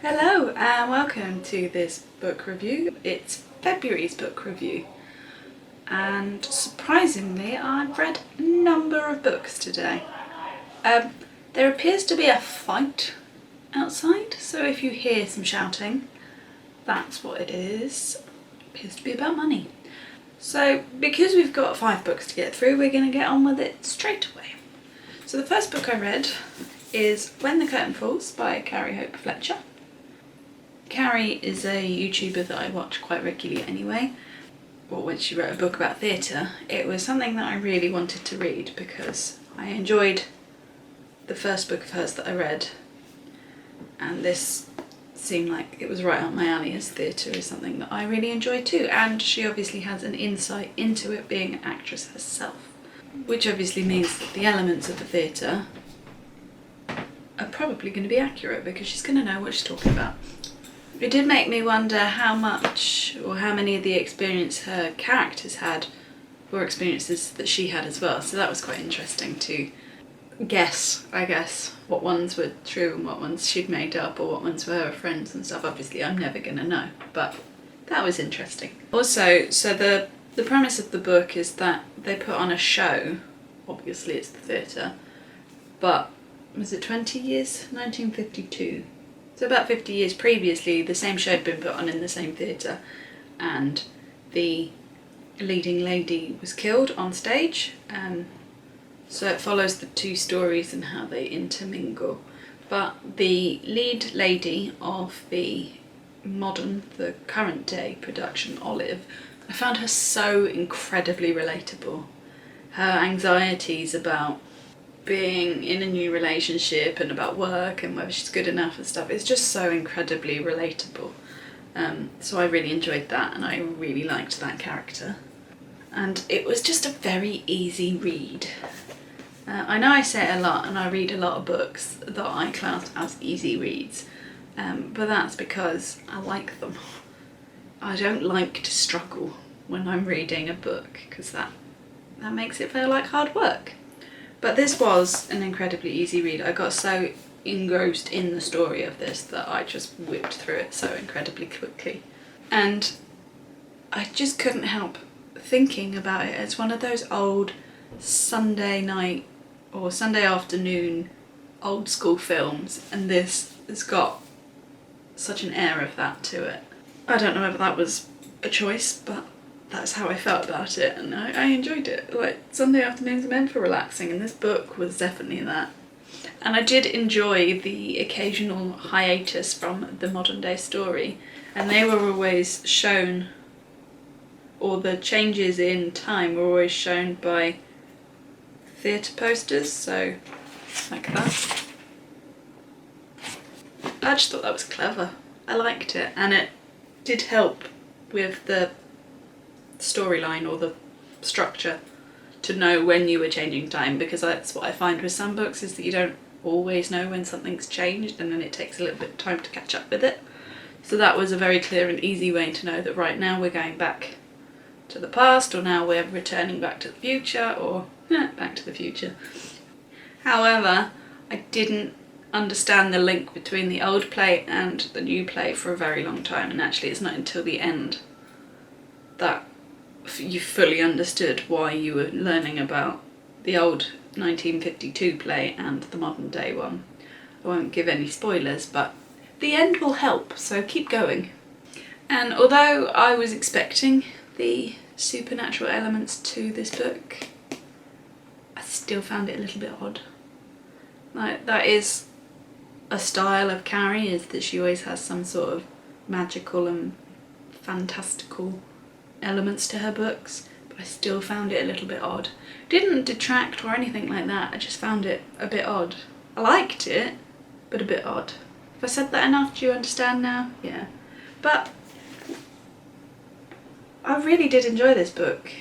Hello and welcome to this book review. It's February's book review and surprisingly I've read a number of books today. There appears to be a fight outside, so if you hear some shouting, that's what it is. It appears to be about money. So because we've got 5 books to get through, we're going to get on with it straight away. So the first book I read is When the Curtain Falls by Carrie Fletcher. Carrie is a YouTuber that I watch quite regularly anyway. Well, when she wrote a book about theatre, it was something that I really wanted to read because I enjoyed the first book of hers that I read, and this seemed like it was right up my alley, as theatre is something that I really enjoy too, and she obviously has an insight into it, being an actress herself, which obviously means that the elements of the theatre are probably going to be accurate because she's going to know what she's talking about. It did make me wonder how much or how many of the experience her characters had were experiences that she had as well, so that was quite interesting to guess, I guess, what ones were true and what ones she'd made up or what ones were her friends and stuff. Obviously I'm never going to know, but that was interesting. Also, so the premise of the book is that they put on a show, obviously it's the theatre, but was it 20 years? 1952. So about 50 years previously, the same show had been put on in the same theatre, and the leading lady was killed on stage. So it follows the two stories and how they intermingle. But the lead lady of the current day production, Olive, I found her so incredibly relatable. Her anxieties about being in a new relationship and about work and whether she's good enough and stuff, it's just so incredibly relatable. So I really enjoyed that and I really liked that character. And it was just a very easy read. I know I say it a lot and I read a lot of books that I class as easy reads, but that's because I like them. I don't like to struggle when I'm reading a book because that makes it feel like hard work. But this was an incredibly easy read. I got so engrossed in the story of this that I just whipped through it so incredibly quickly. And I just couldn't help thinking about it as one of those old Sunday night or Sunday afternoon old school films, and this has got such an air of that to it. I don't know whether that was a choice, but that's how I felt about it, and I enjoyed it. Like, Sunday afternoons are meant for relaxing, and this book was definitely that. And I did enjoy the occasional hiatus from the modern day story, and they were always shown, or the changes in time were always shown by theatre posters, so like that. I just thought that was clever. I liked it, and it did help with the storyline or the structure to know when you were changing time, because that's what I find with some books, is that you don't always know when something's changed and then it takes a little bit of time to catch up with it. So that was a very clear and easy way to know that right now we're going back to the past, or now we're returning back to the future, or back to the future. However, I didn't understand the link between the old play and the new play for a very long time, and actually it's not until the end that you fully understood why you were learning about the old 1952 play and the modern day one. I won't give any spoilers, but the end will help, so keep going. And although I was expecting the supernatural elements to this book, I still found it a little bit odd. Like, that is a style of Carrie, is that she always has some sort of magical and fantastical elements to her books, but I still found it a little bit odd. Didn't detract or anything like that, I just found it a bit odd. I liked it, but a bit odd. Have I said that enough? Do you understand now? Yeah. But I really did enjoy this book.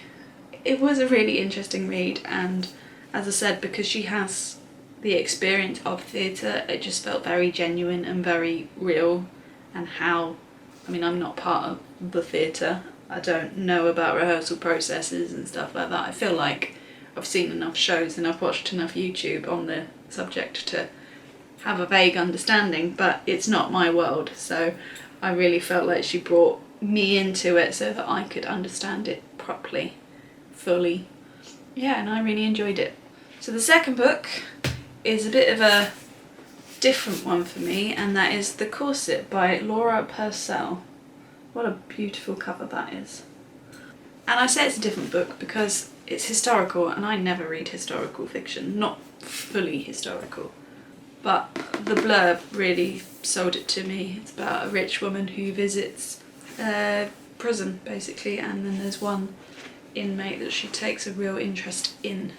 It was a really interesting read, and as I said, because she has the experience of theatre, it just felt very genuine and very real. And how, I mean, I'm not part of the theatre, I don't know about rehearsal processes and stuff like that. I feel like I've seen enough shows and I've watched enough YouTube on the subject to have a vague understanding, but it's not my world, so I really felt like she brought me into it so that I could understand it properly, fully. Yeah, and I really enjoyed it. So the second book is a bit of a different one for me, and that is The Corset by Laura Purcell. What a beautiful cover that is. And I say it's a different book because it's historical, and I never read historical fiction, not fully historical. But the blurb really sold it to me. It's about a rich woman who visits prison, basically, and then there's one inmate that she takes a real interest in.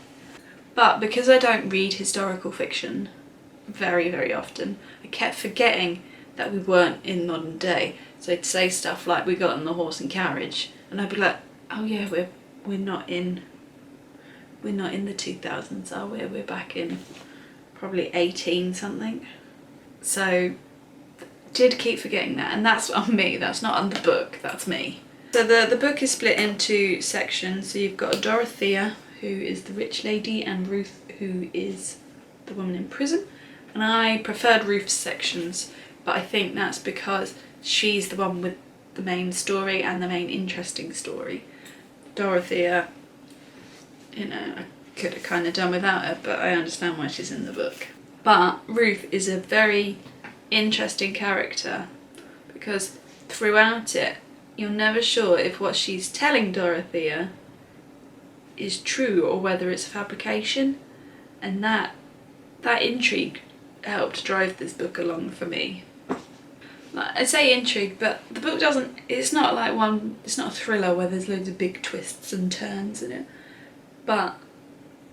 But because I don't read historical fiction very, very often, I kept forgetting that we weren't in modern day. So they'd say stuff like, we got on the horse and carriage, and I'd be like, oh yeah, we're not in the 2000s, are we? We're back in probably 18 something. So did keep forgetting that, and that's on me, that's not on the book, that's me. So the book is split into sections. So you've got Dorothea, who is the rich lady, and Ruth, who is the woman in prison. And I preferred Ruth's sections, but I think that's because she's the one with the main story and the main interesting story. Dorothea, you know, I could have kind of done without her, but I understand why she's in the book. But Ruth is a very interesting character because throughout it, you're never sure if what she's telling Dorothea is true or whether it's a fabrication, and that intrigue helped drive this book along for me. Like, I say intrigue, but the book doesn't, it's not a thriller where there's loads of big twists and turns in it, but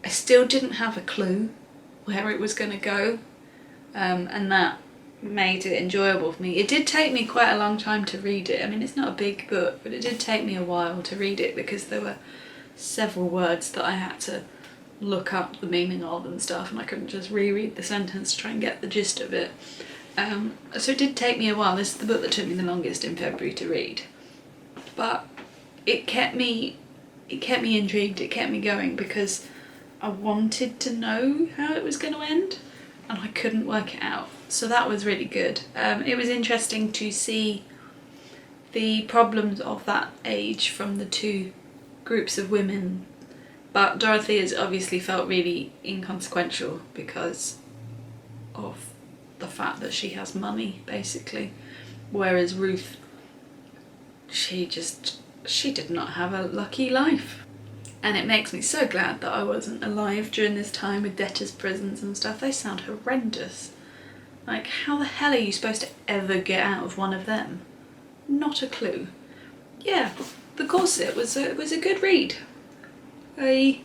I still didn't have a clue where it was going to go, and that made it enjoyable for me. It did take me quite a long time to read it. I mean, it's not a big book, but it did take me a while to read it because there were several words that I had to look up the meaning of and stuff, and I couldn't just reread the sentence to try and get the gist of it. So it did take me a while. This is the book that took me the longest in February to read, but it kept me intrigued, it kept me going because I wanted to know how it was going to end and I couldn't work it out. So that was really good. It was interesting to see the problems of that age from the two groups of women, but Dorothea's obviously felt really inconsequential because of the fact that she has money, basically, whereas Ruth, she did not have a lucky life. And it makes me so glad that I wasn't alive during this time with debtors' prisons and stuff. They sound horrendous. Like, how the hell are you supposed to ever get out of one of them? Not a clue. Yeah, The Corset was a good read. A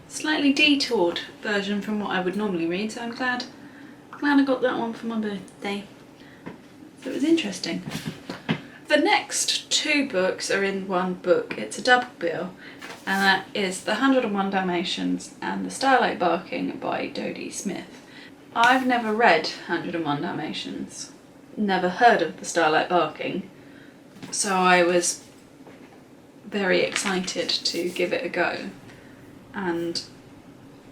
slightly detoured version from what I would normally read, so I'm glad I got that one for my birthday. So it was interesting. The next two books are in one book. It's a double bill, and that is The 101 Dalmatians and The Starlight Barking by Dodie Smith. I've never read 101 Dalmatians, never heard of The Starlight Barking, so I was very excited to give it a go, and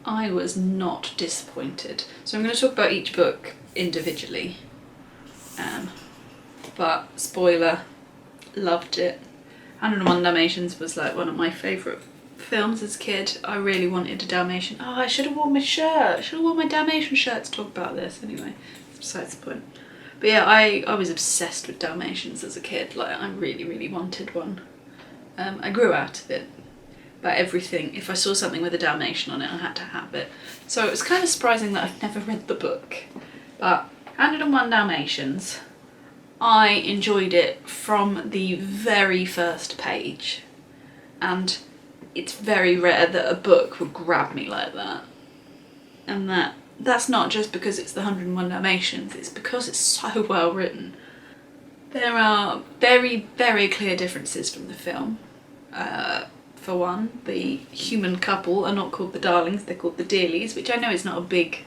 I was not disappointed. So I'm going to talk about each book individually, but spoiler, loved it. 101 Dalmatians was like one of my favourite films as a kid. I really wanted a Dalmatian. Oh, I should have worn my shirt. I should have worn my Dalmatian shirt to talk about this. Anyway, it's besides the point. But yeah, I was obsessed with Dalmatians as a kid. Like, I really, really wanted one. I grew out of it. But everything, if I saw something with a Dalmatian on it, I had to have it. So it was kind of surprising that I've never read the book. But 101 Dalmatians, I enjoyed it from the very first page. And it's very rare that a book would grab me like that. And that's not just because it's the 101 Dalmatians, it's because it's so well written. There are very, very clear differences from the film. For one, the human couple are not called the Darlings, they're called the Dearlies, which I know is not a big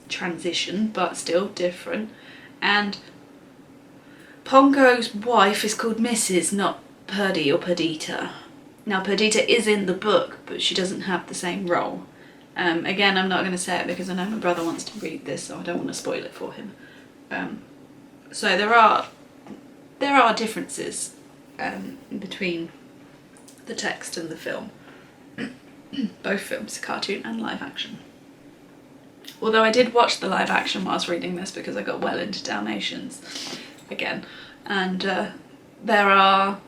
transition, but still different. And Pongo's wife is called Mrs., not Purdy or Perdita. Now, Perdita is in the book, but she doesn't have the same role. Again, I'm not going to say it because I know my brother wants to read this, so I don't want to spoil it for him. So there are differences between the text and the film. Both films, cartoon and live action. Although I did watch the live action whilst reading this because I got well into Dalmatians again, and there are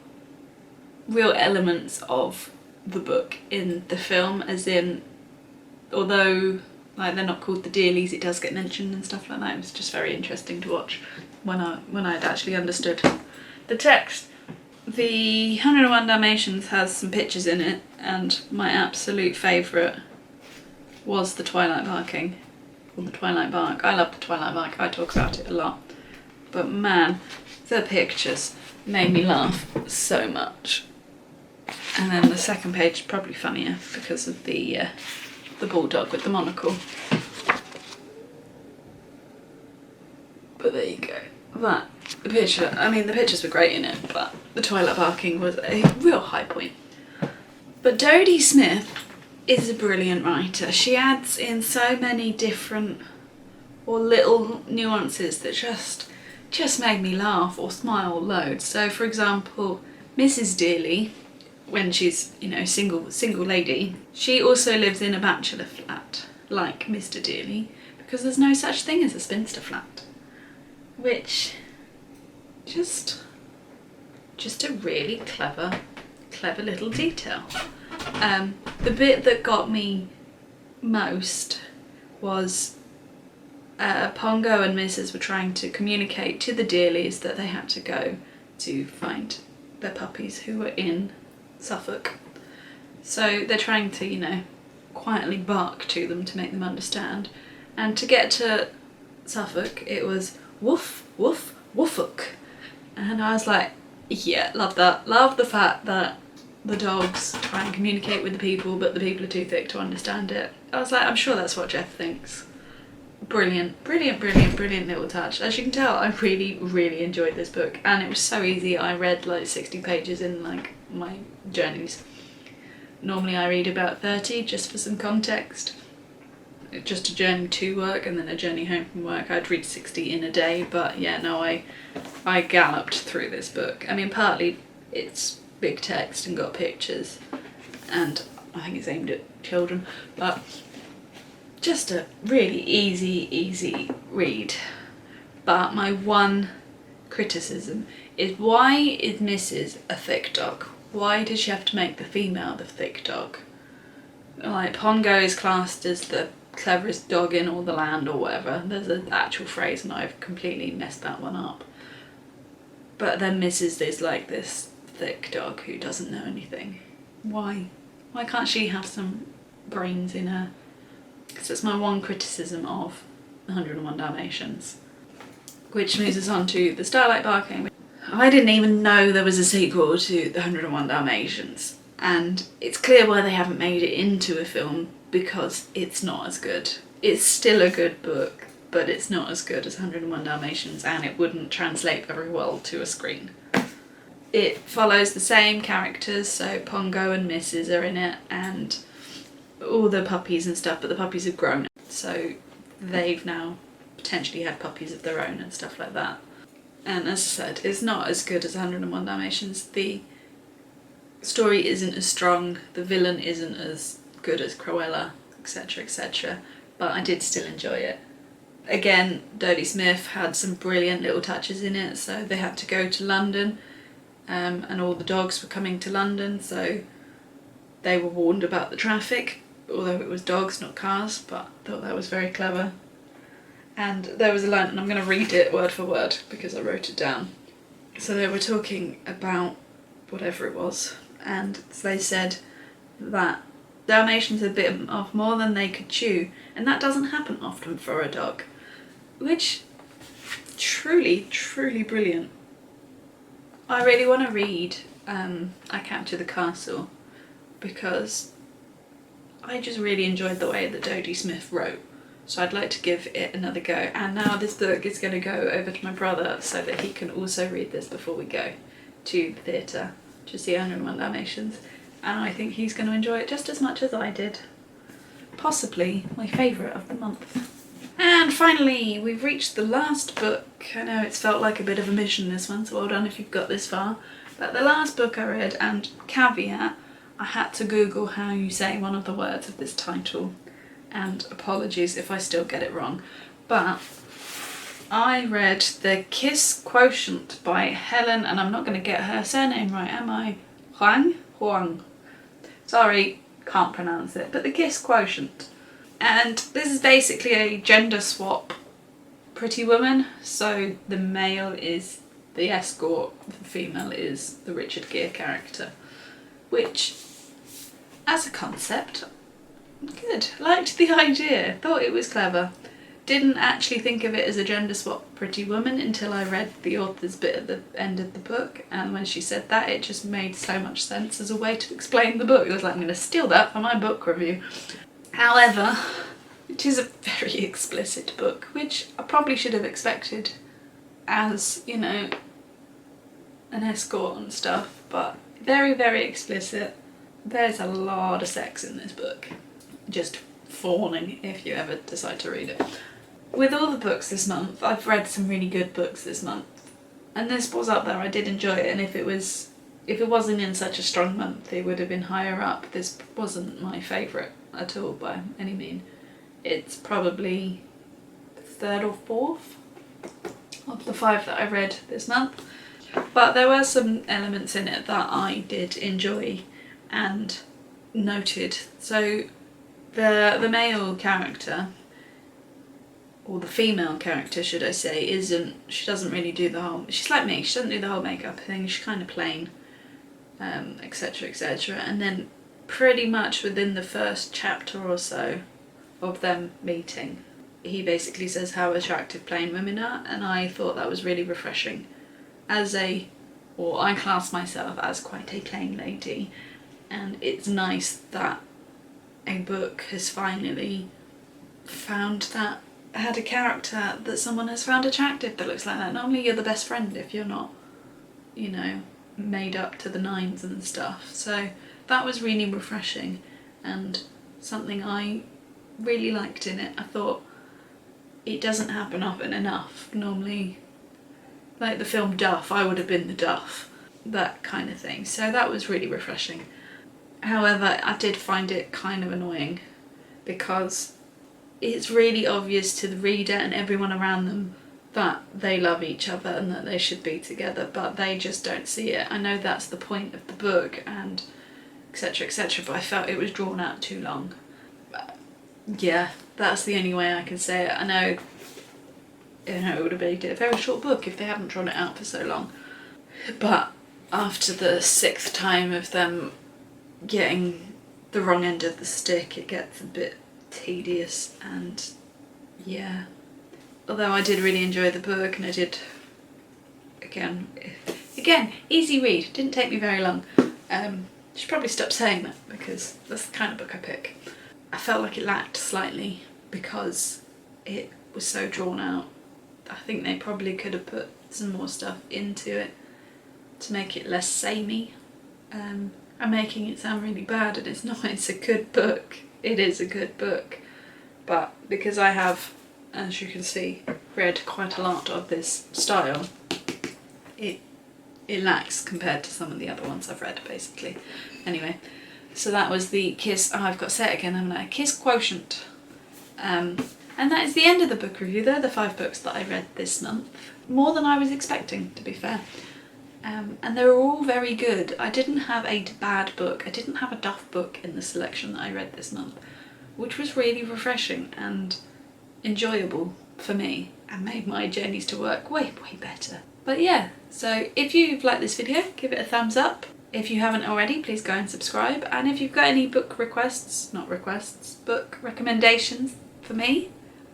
real elements of the book in the film, as in, although like they're not called the Dearlies, it does get mentioned and stuff like that. It was just very interesting to watch when I'd actually understood the text. The 101 Dalmatians has some pictures in it, and my absolute favourite was the Twilight Barking, or the Twilight Bark. I love the Twilight Bark, I talk about it a lot. But man, the pictures made me laugh so much. And then the second page is probably funnier because of the bulldog with the monocle. But there you go. That the pictures were great in it, but the Twilight Barking was a real high point. But Dodie Smith is a brilliant writer. She adds in so many different or little nuances that just made me laugh or smile loads. So for example, Mrs. Dearly, when she's, you know, single lady, she also lives in a bachelor flat like Mr. Dearly, because there's no such thing as a spinster flat, which just a really clever little detail. The bit that got me most was Pongo and Mrs. were trying to communicate to the Dearlies that they had to go to find their puppies who were in Suffolk. So they're trying to, you know, quietly bark to them to make them understand. And to get to Suffolk, it was woof, woof, woofuk. And I was like, yeah, love that. Love the fact that the dogs try and communicate with the people, but the people are too thick to understand it. I was like, I'm sure that's what Jeff thinks. Brilliant, brilliant, brilliant, brilliant little touch. As you can tell, I really, really enjoyed this book, and it was so easy. I read like 60 pages in like my journeys. Normally I read about 30 just for some context. Just a journey to work and then a journey home from work. I'd read 60 in a day, but yeah, no, I galloped through this book. I mean, partly it's big text and got pictures, and I think it's aimed at children, but just a really easy read. But my one criticism is, why is Mrs. a thick dog? Why does she have to make the female the thick dog? Like, Pongo is classed as the cleverest dog in all the land or whatever. There's an actual phrase and I've completely messed that one up. But then Mrs. is like this thick dog who doesn't know anything. Why? Why can't she have some brains in her? Because it's my one criticism of 101 Dalmatians. Which moves us on to the Starlight Barking. I didn't even know there was a sequel to the 101 Dalmatians. And it's clear why they haven't made it into a film, because it's not as good. It's still a good book, but it's not as good as 101 Dalmatians, and it wouldn't translate very well to a screen. It follows the same characters, so Pongo and Mrs. are in it, and all the puppies and stuff, but the puppies have grown, so they've now potentially had puppies of their own and stuff like that. And as I said, it's not as good as 101 Dalmatians. The story isn't as strong, the villain isn't as good as Cruella, etc, etc, but I did still enjoy it. Again, Dodie Smith had some brilliant little touches in it. So they had to go to London, and all the dogs were coming to London, so they were warned about the traffic, although it was dogs, not cars, but I thought that was very clever. And there was a line, and I'm going to read it word for word because I wrote it down. So they were talking about whatever it was, and they said that Dalmatians had bitten off more than they could chew, and that doesn't happen often for a dog. Which, truly, truly brilliant. I really want to read I Capture the Castle, because I just really enjoyed the way that Dodie Smith wrote. So I'd like to give it another go. And now this book is going to go over to my brother so that he can also read this before we go to the theatre to see 101 Dalmatians. And I think he's going to enjoy it just as much as I did. possibly my favourite of the month. And finally, we've reached the last book. I know it's felt like a bit of a mission, this one, so well done if you've got this far. But the last book I read, and caveat, I had to Google how you say one of the words of this title, and apologies if I still get it wrong. But I read the Kiss Quotient by Helen, and I'm not going to get her surname right, am I? Hoang? Hoang. Sorry, can't pronounce it, but the Kiss Quotient. And this is basically a gender swap Pretty Woman. So the male is the escort, the female is the Richard Gere character. Which, as a concept, good. Liked the idea, thought it was clever. Didn't actually think of it as a gender swap Pretty Woman until I read the author's bit at the end of the book, and when she said that, it just made so much sense as a way to explain the book. It was like, I'm going to steal that for my book review. However, it is a very explicit book, which I probably should have expected as, you know, an escort and stuff, but very, very explicit. There's a lot of sex in this book. Just fawning if you ever decide to read it. With all the books this month, I've read some really good books this month, and this was up there. I did enjoy it, and if it wasn't in such a strong month, it would have been higher up. This wasn't my favourite at all by any mean. It's probably third or fourth of the 5 that I read this month, but there were some elements in it that I did enjoy and noted. So the male character, or the female character should I say, she doesn't really do the whole, she's like me, she doesn't do the whole makeup thing, she's kind of plain, etc, etc, and then pretty much within the first chapter or so of them meeting, he basically says how attractive plain women are, and I thought that was really refreshing. I class myself as quite a plain lady, and it's nice that a book has finally found that, had a character that someone has found attractive that looks like that. Normally you're the best friend if you're not, you know, made up to the nines and stuff. So that was really refreshing and something I really liked in it. I thought it doesn't happen often enough. Normally, like the film Duff, I would have been the Duff, that kind of thing. So that was really refreshing. However, I did find it kind of annoying because it's really obvious to the reader and everyone around them that they love each other and that they should be together, but they just don't see it. I know that's the point of the book and etc, etc, but I felt it was drawn out too long. Yeah, that's the only way I can say it. I know it would have made it a very short book if they hadn't drawn it out for so long, but after the 6th time of them getting the wrong end of the stick, it gets a bit tedious. And yeah, although I did really enjoy the book, and I did, again easy read, didn't take me very long. Should probably stop saying that because that's the kind of book I pick. I felt like it lacked slightly because it was so drawn out. I think they probably could have put some more stuff into it to make it less samey. I'm making it sound really bad, and it's not. It's a good book. It is a good book, but because I have, as you can see, read quite a lot of this style, it lacks compared to some of the other ones I've read, basically. Anyway, so that was the Kiss, I've got to say it again, haven't I? Kiss Quotient. And that is the end of the book review. They're the 5 books that I read this month. More than I was expecting, to be fair. And they were all very good. I didn't have a bad book. I didn't have a duff book in the selection that I read this month, which was really refreshing and enjoyable for me and made my journeys to work way, way better. But yeah, so if you've liked this video, give it a thumbs up. If you haven't already, please go and subscribe. And if you've got any book requests, not requests, book recommendations for me,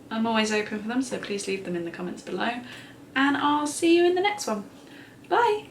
I'm always open for them, so please leave them in the comments below. And I'll see you in the next one. Bye!